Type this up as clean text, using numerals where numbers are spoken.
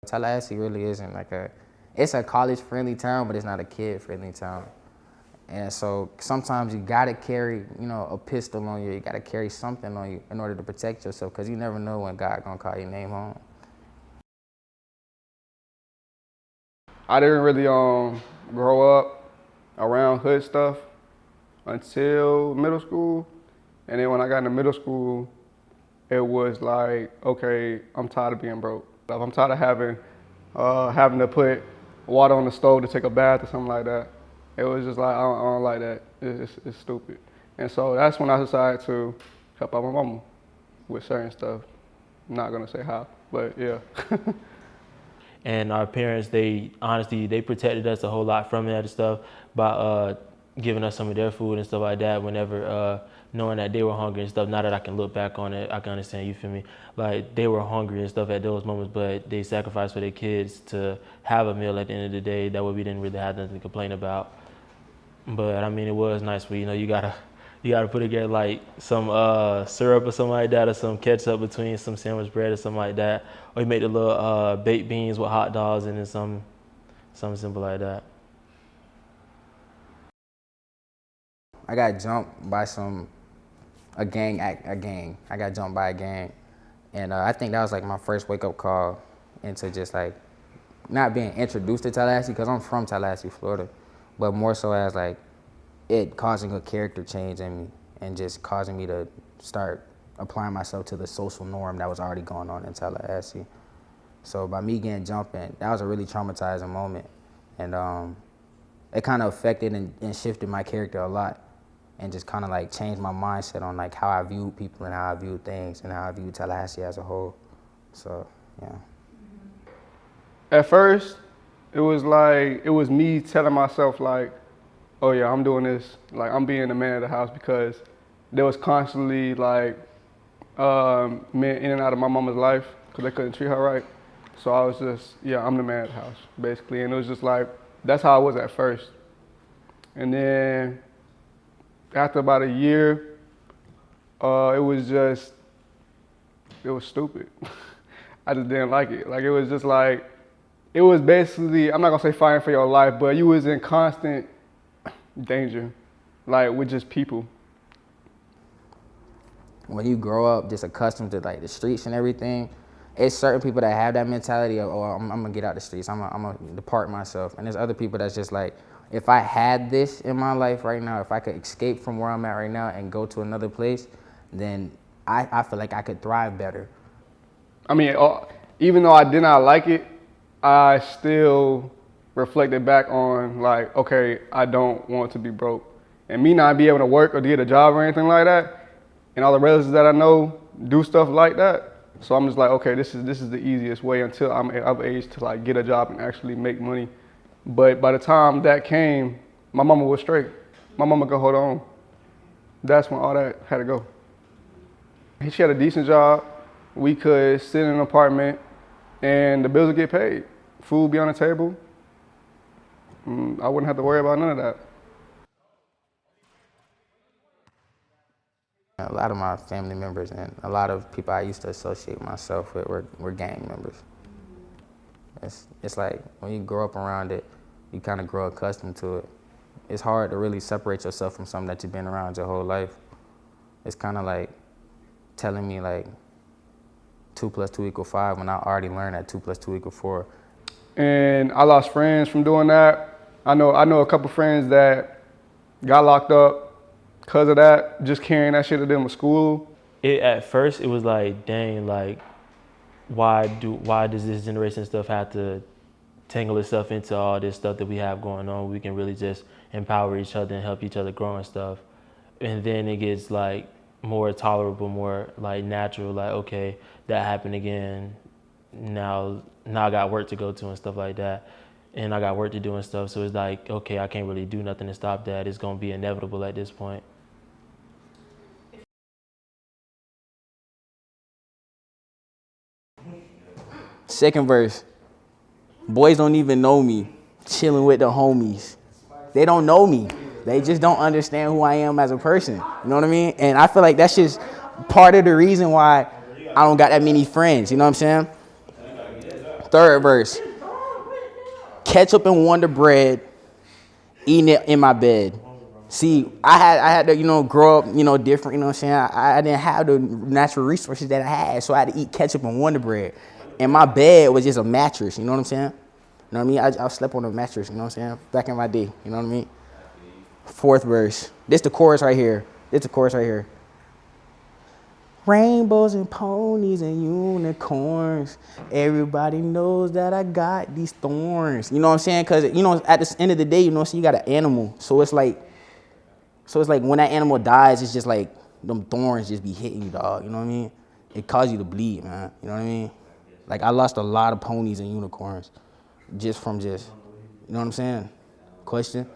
Tallahassee really isn't like it's a college-friendly town, but it's not a kid-friendly town. And so sometimes you gotta carry, a pistol on you. You gotta carry something on you in order to protect yourself, because you never know when God gonna call your name home. I didn't really grow up around hood stuff until middle school. And then when I got into middle school, it was like, okay, I'm tired of being broke. I'm tired of having to put water on the stove to take a bath or something like that. It was just like, I don't like that. It's stupid. And so that's when I decided to help out my mama with certain stuff. I'm not gonna say how, but yeah. And our parents, they protected us a whole lot from that and stuff by giving us some of their food and stuff like that whenever, knowing that they were hungry and stuff. Now that I can look back on it, I can understand, you feel me? Like, they were hungry and stuff at those moments, but they sacrificed for their kids to have a meal at the end of the day. That way we didn't really have nothing to complain about. But I mean, it was nice where, you gotta put together like some syrup or something like that, or some ketchup between some sandwich bread or something like that. Or you make the little baked beans with hot dogs and then something simple like that. I got jumped by a gang. I got jumped by a gang. And I think that was like my first wake-up call into just like not being introduced to Tallahassee, because I'm from Tallahassee, Florida, but more so as like it causing a character change in me and just causing me to start applying myself to the social norm that was already going on in Tallahassee. So by me getting jumped in, that was a really traumatizing moment. And it kind of affected and shifted my character a lot, and just kind of like changed my mindset on like how I viewed people and how I viewed things and how I viewed Tallahassee as a whole. So, yeah. At first, it was me telling myself like, oh yeah, I'm doing this, like I'm being the man of the house, because there was constantly like men in and out of my mama's life because they couldn't treat her right. So I was just, yeah, I'm the man of the house, basically. And it was just like, that's how I was at first. And then after about a year, it was stupid. I just didn't like it. Like, it was just like, it was basically, I'm not gonna say fighting for your life, but you was in constant danger, like with just people. When you grow up just accustomed to like the streets and everything, it's certain people that have that mentality of, oh, I'm gonna get out the streets, I'm gonna depart myself. And there's other people that's just like, if I had this in my life right now, if I could escape from where I'm at right now and go to another place, then I feel like I could thrive better. I mean, even though I did not like it, I still reflected back on like, okay, I don't want to be broke. And me not be able to work or to get a job or anything like that, and all the relatives that I know do stuff like that. So I'm just like, okay, this is the easiest way until I'm of age to like get a job and actually make money. But by the time that came, my mama was straight. My mama could hold on. That's when all that had to go. She had a decent job. We could sit in an apartment and the bills would get paid. Food would be on the table. I wouldn't have to worry about none of that. A lot of my family members and a lot of people I used to associate myself with were gang members. It's like when you grow up around it, you kind of grow accustomed to it. It's hard to really separate yourself from something that you've been around your whole life. It's kind of like telling me like 2 + 2 = 5 when I already learned that 2 + 2 = 4. And I lost friends from doing that. I know a couple friends that got locked up because of that, just carrying that shit to them to school. At first, it was like, dang, like, why does this generation stuff have to tangle itself into all this stuff that we have going on? We can really just empower each other and help each other grow and stuff. And then it gets like more tolerable, more like natural, like, okay, that happened again. Now I got work to go to and stuff like that. And I got work to do and stuff. So it's like, okay, I can't really do nothing to stop that. It's gonna be inevitable at this point. Second verse, boys don't even know me, chilling with the homies. They don't know me. They just don't understand who I am as a person. You know what I mean? And I feel like that's just part of the reason why I don't got that many friends. You know what I'm saying? Third verse. Ketchup and Wonder Bread, eating it in my bed. See, I had to, grow up, different, you know what I'm saying? I didn't have the natural resources that I had, so I had to eat ketchup and Wonder Bread. And my bed was just a mattress, you know what I'm saying? You know what I mean? I slept on a mattress, you know what I'm saying? Back in my day, you know what I mean? Fourth verse. This the chorus right here. Rainbows and ponies and unicorns. Everybody knows that I got these thorns. You know what I'm saying? Because, at the end of the day, so you got an animal. So it's like when that animal dies, it's just like them thorns just be hitting you, dog. You know what I mean? It causes you to bleed, man. You know what I mean? Like, I lost a lot of ponies and unicorns you know what I'm saying? Question?